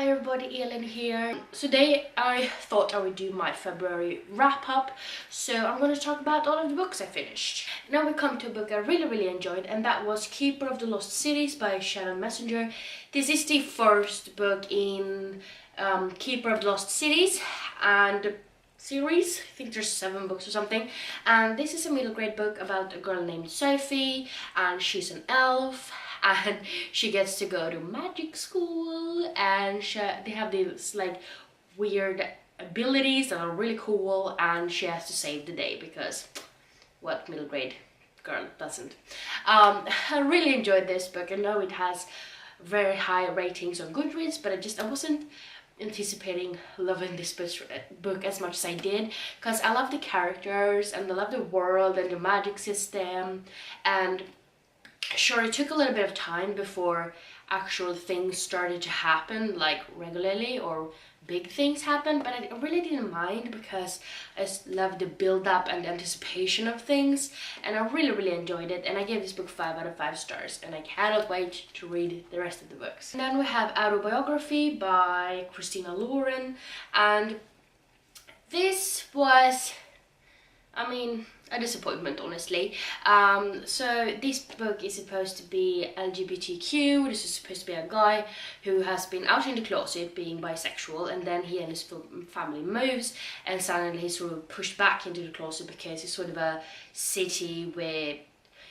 Hi everybody, Ellen here. Today I thought I would do my February wrap-up, so I'm going to talk about all of the books I finished. Now we come to a book I really enjoyed, and that was Keeper of the Lost Cities by Shannon Messenger. This is the first book in Keeper of the Lost Cities and series. I think there's 7 books or something, and this is a middle grade book about a girl named Sophie, and she's an elf. And she gets to go to magic school, and they have these like weird abilities that are really cool, and she has to save the day because what middle grade girl doesn't? I really enjoyed this book. I know it has very high ratings on Goodreads, but I wasn't anticipating loving this book as much as I did, because I love the characters and I love the world and the magic system. And sure, it took a little bit of time before actual things started to happen, like regularly, or big things happened, but I really didn't mind because I just loved the build-up and the anticipation of things, and I really enjoyed it. And I gave this book 5 out of 5 stars, and I cannot wait to read the rest of the books. And then we have Autobiography by Christina, and this was, a disappointment, honestly. So this book is supposed to be LGBTQ. This is supposed to be a guy who has been out in the closet being bisexual, and then he and his family moves, and suddenly he's sort of pushed back into the closet because it's sort of a city where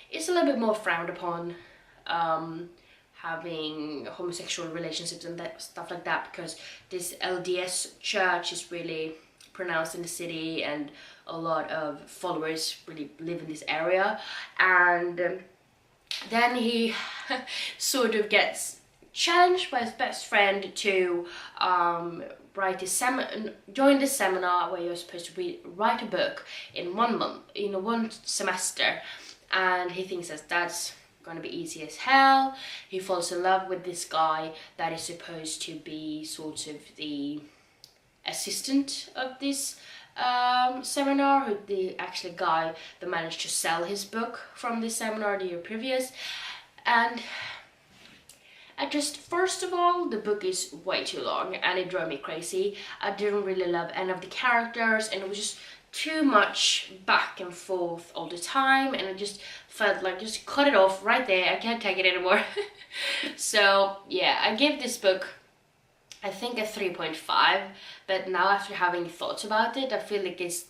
it's a little bit more frowned upon having homosexual relationships and stuff like that, because this LDS church is really pronounced in the city, and a lot of followers really live in this area. And then he sort of gets challenged by his best friend to join this seminar where you're supposed to write a book in 1 month, in 1 semester, and he thinks that's gonna be easy as hell. He falls in love with this guy that is supposed to be sort of the assistant of this seminar, who the actual guy that managed to sell his book from this seminar the year previous. And first of all, the book is way too long and it drove me crazy. I didn't really love any of the characters, and it was just too much back and forth all the time, and I just felt like just cut it off right there. I can't take it anymore. So yeah, I gave this book, I think, a 3.5, but now after having thoughts about it, I feel like it's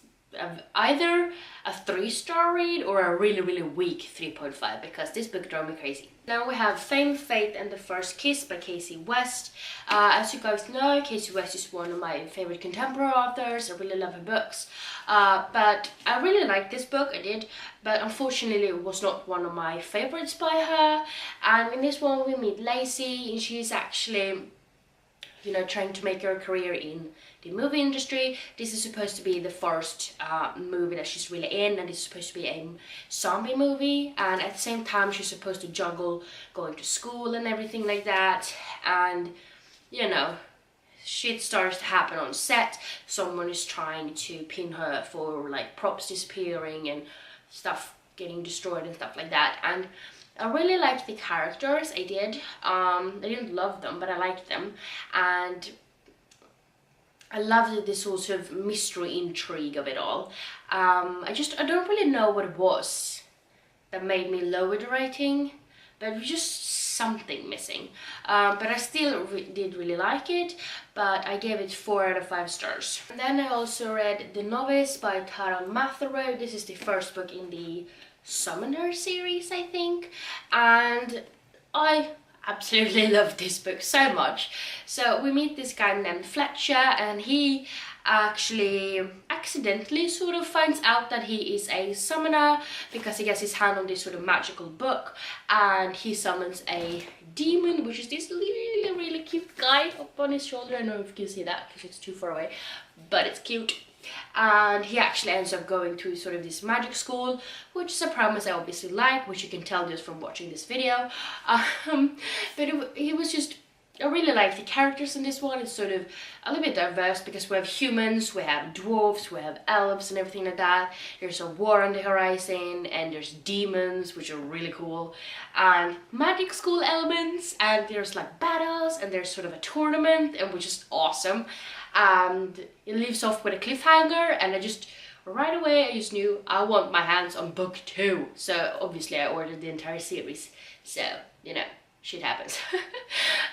either a 3-star read or a really weak 3.5, because this book drove me crazy. Now we have Fame, Fate and the First Kiss by Casey West. As you guys know, Casey West is one of my favorite contemporary authors. I really love her books, but I really liked this book, I did, but unfortunately it was not one of my favorites by her. And in this one we meet Lacey, and she's actually, you know, trying to make her career in the movie industry. This is supposed to be the first movie that she's really in, and it's supposed to be a zombie movie, and at the same time she's supposed to juggle going to school and everything like that. And you know, shit starts to happen on set. Someone is trying to pin her for like props disappearing and stuff getting destroyed and stuff like that. And I really liked the characters, I did. I didn't love them, but I liked them. And I loved the sort of mystery intrigue of it all. I don't really know what it was that made me lower the rating, but it was just something missing. But I still did really like it, but I gave it 4 out of 5 stars. And then I also read The Novice by Tara Matherow. This is the first book in the Summoner series, I think, and I absolutely love this book so much. So we meet this guy named Fletcher, and he actually accidentally sort of finds out that he is a summoner because he gets his hand on this sort of magical book, and he summons a demon, which is this really cute guy up on his shoulder. I don't know if you can see that because it's too far away, but it's cute. And he actually ends up going to sort of this magic school, which is a premise I obviously like, which you can tell just from watching this video. But he was just I really like the characters in this one. It's sort of a little bit diverse because we have humans, we have dwarves, we have elves and everything like that. There's a war on the horizon and there's demons, which are really cool, and magic school elements, and there's like battles, and there's sort of a tournament, and which is awesome. And it leaves off with a cliffhanger, and right away I just knew I want my hands on book 2. So obviously I ordered the entire series. So, you know, shit happens.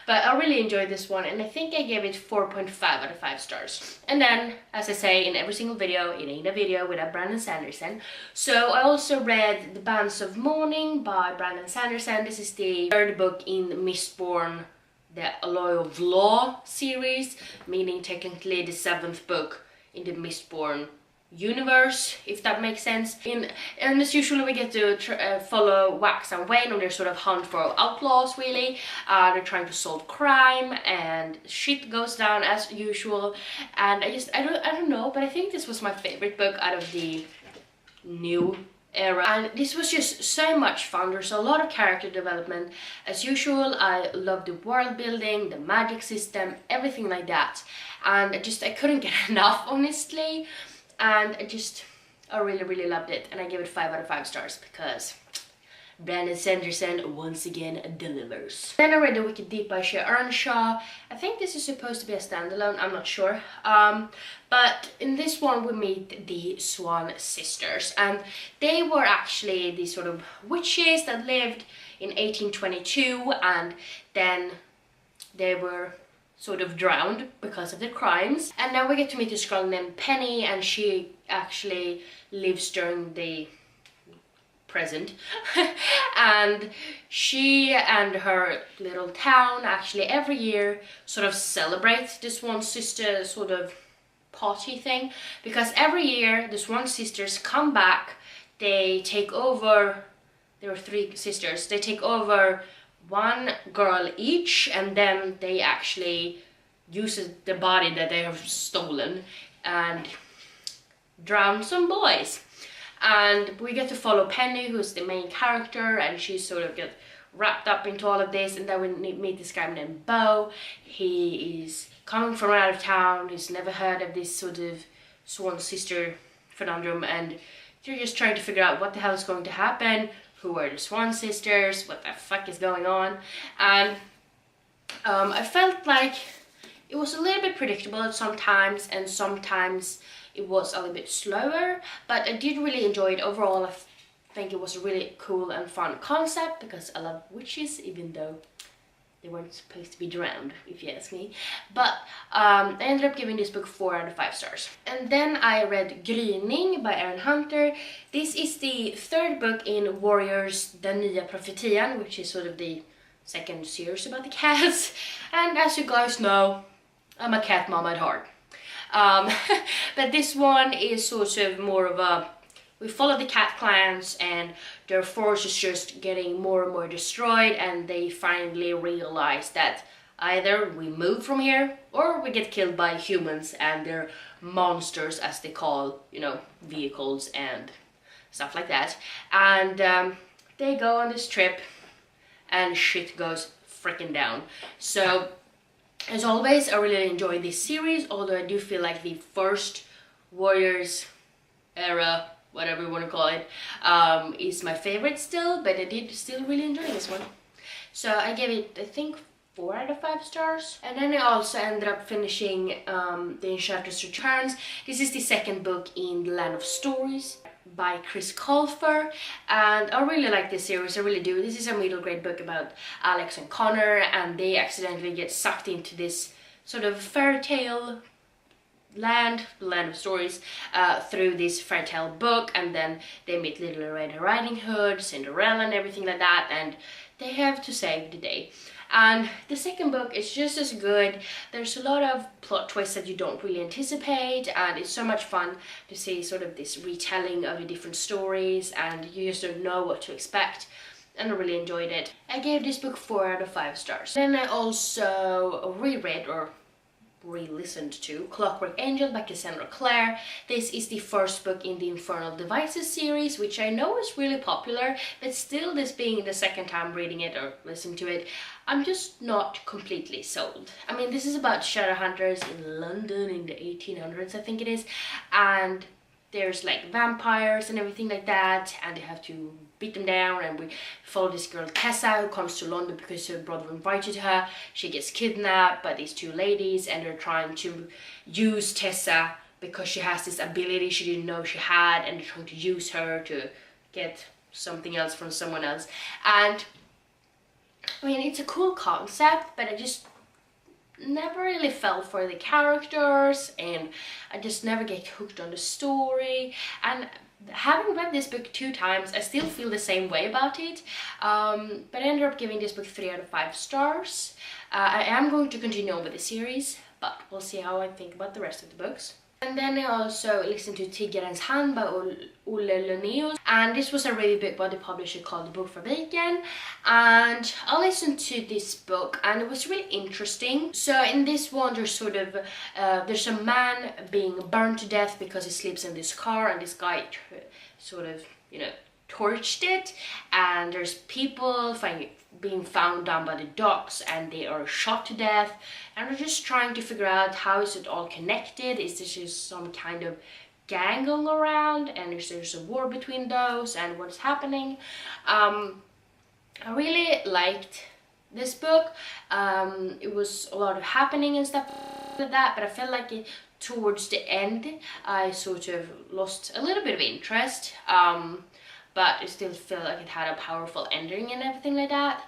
But I really enjoyed this one, and I think I gave it 4.5 out of 5 stars. And then, as I say in every single video, it ain't a video without Brandon Sanderson. So I also read The Bands of Moaning by Brandon Sanderson. This is the 3rd book in Mistborn, the Alloy of Law series, meaning technically the 7th book in the Mistborn universe, if that makes sense. And as usual, we get to follow Wax and Wayne on their sort of hunt for outlaws, really. They're trying to solve crime, and shit goes down as usual. And I don't know, but I think this was my favorite book out of the new era, and this was just so much fun. There's a lot of character development as usual. I love the world building, the magic system, everything like that, and I couldn't get enough, honestly. And I really loved it, and I gave it 5 out of 5 stars because Brandon Sanderson once again delivers. Then I read The Wicked Deep by Shea Earnshaw. I think this is supposed to be a standalone, I'm not sure. But in this one we meet the Swan sisters, and they were actually these sort of witches that lived in 1822, and then they were sort of drowned because of their crimes. And now we get to meet this girl named Penny, and she actually lives during the present. And she and her little town actually every year sort of celebrate this one sister sort of party thing, because every year this one sisters come back, they take over, there are 3 sisters, they take over one girl each, and then they actually use the body that they have stolen and drown some boys. And we get to follow Penny, who's the main character, and she sort of gets wrapped up into all of this. And then we meet this guy named Bo. He is coming from out of town, he's never heard of this sort of swan sister conundrum, and they're just trying to figure out what the hell is going to happen. Who are the Swan sisters? What the fuck is going on? And I felt like it was a little bit predictable sometimes, and sometimes it was a little bit slower, but I did really enjoy it overall. I think it was a really cool and fun concept because I love witches, even though they weren't supposed to be drowned, if you ask me. But I ended up giving this book 4 out of 5 stars. And then I read Gryning by Aaron Hunter. This is the 3rd book in Warriors Den Nya Profetian, which is sort of the 2nd series about the cats. And as you guys know, I'm a cat mom at heart. But this one is sort of more of a, we follow the cat clans, and their force is just getting more and more destroyed, and they finally realize that either we move from here or we get killed by humans and their monsters, as they call, you know, vehicles and stuff like that. And they go on this trip and shit goes freaking down. So as always, I really enjoyed this series, although I do feel like the first Warriors era, whatever you want to call it, is my favorite still, but I did still really enjoy this one. So I gave it, I think, 4 out of 5 stars. And then I also ended up finishing The Enchantress Returns. This is the 2nd book in The Land of Stories by Chris Colfer, and I really like this series, I really do. This is a middle grade book about Alex and Connor, and they accidentally get sucked into this sort of fairy tale land, the Land of Stories, through this fairy tale book, and then they meet Little Red Riding Hood, Cinderella and everything like that, and they have to save the day. And the 2nd book is just as good. There's a lot of plot twists that you don't really anticipate, and it's so much fun to see sort of this retelling of the different stories, and you just don't know what to expect, and I really enjoyed it. I gave this book 4 out of 5 stars. Then I also reread, or re-listened to, Clockwork Angel by Cassandra Clare. This is the first book in the Infernal Devices series, which I know is really popular, but still, this being the second time reading it or listening to it, I'm just not completely sold. I mean, this is about shadow hunters in London in the 1800s, I think it is, and there's like vampires and everything like that, and they have to beat them down, and we follow this girl Tessa, who comes to London because her brother invited her. She gets kidnapped by these two ladies, and they're trying to use Tessa because she has this ability she didn't know she had, and they're trying to use her to get something else from someone else. And I mean, it's a cool concept, but I just never really fell for the characters, and I just never get hooked on the story. And having read this book 2 times, I still feel the same way about it, but I ended up giving this book 3 out of 5 stars. I am going to continue on with the series, but we'll see how I think about the rest of the books. And then I also listened to Tiggarens hand by Olle Linnaeus, and this was a review book by the publisher called The Bokfabriken, and I listened to this book and it was really interesting. So in this one, there's sort of there's a man being burned to death because he sleeps in this car, and this guy sort of, you know, torched it, and there's people being found down by the docks, and they are shot to death, and we're just trying to figure out how is it all connected. Is this just some kind of gang going around, and is there's a war between those, and what's happening? I really liked this book. It was a lot of happening and stuff like that, but I felt like towards the end I sort of lost a little bit of interest. But it still felt like it had a powerful ending and everything like that.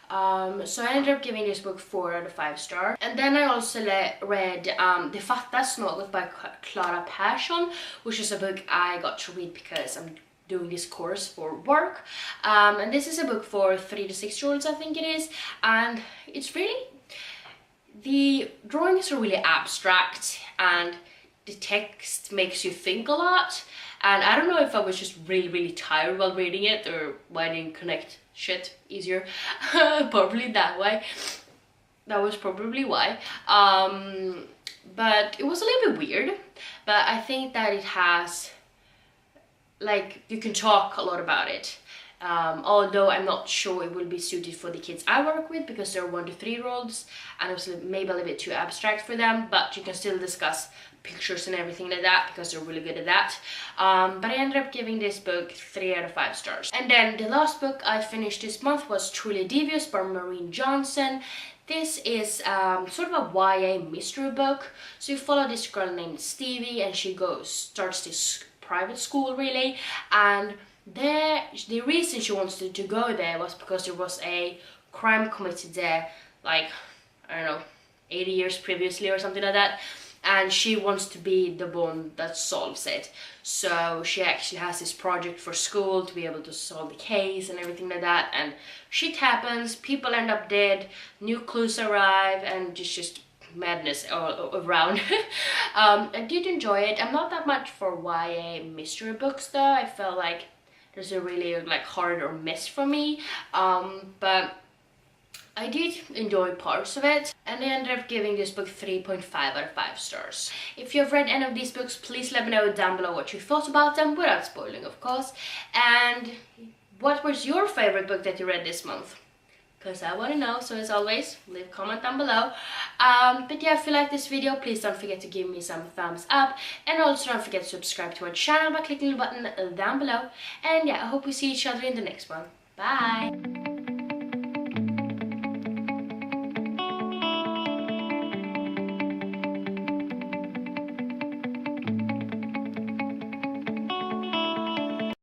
So I ended up giving this book 4 out of 5 stars. And then I also read Det fattas något by Clara Persson, which is a book I got to read because I'm doing this course for work. And this is a book for 3 to 6-year-olds, I think it is. And it's really, the drawings are really abstract, and the text makes you think a lot. And I don't know if I was just really tired while reading it, or why I didn't connect shit easier. Probably that way. That was probably why. But it was a little bit weird. But I think that it has, like, you can talk a lot about it. Although I'm not sure it will be suited for the kids I work with, because they're 1 to 3-year-olds, and it was maybe a little bit too abstract for them, but you can still discuss pictures and everything like that because they're really good at that. But I ended up giving this book 3 out of 5 stars. And then the last book I finished this month was Truly Devious by Maureen Johnson. This is sort of a YA mystery book. So you follow this girl named Stevie, and she starts this private school really, and the reason she wants to go there was because there was a crime committed there, like, I don't know, 80 years previously or something like that, and she wants to be the one that solves it. So she actually has this project for school to be able to solve the case and everything like that, and shit happens, people end up dead, new clues arrive, and just madness all around. I did enjoy it. I'm not that much for YA mystery books though. I felt like there's a really like harder mess for me, but I did enjoy parts of it, and I ended up giving this book 3.5 out of 5 stars. If you've read any of these books, please let me know down below what you thought about them, without spoiling of course, and what was your favorite book that you read this month? Because I want to know, so as always, leave a comment down below. But yeah, if you like this video, please don't forget to give me some thumbs up, and also don't forget to subscribe to my channel by clicking the button down below. And yeah, I hope we see each other in the next one. Bye!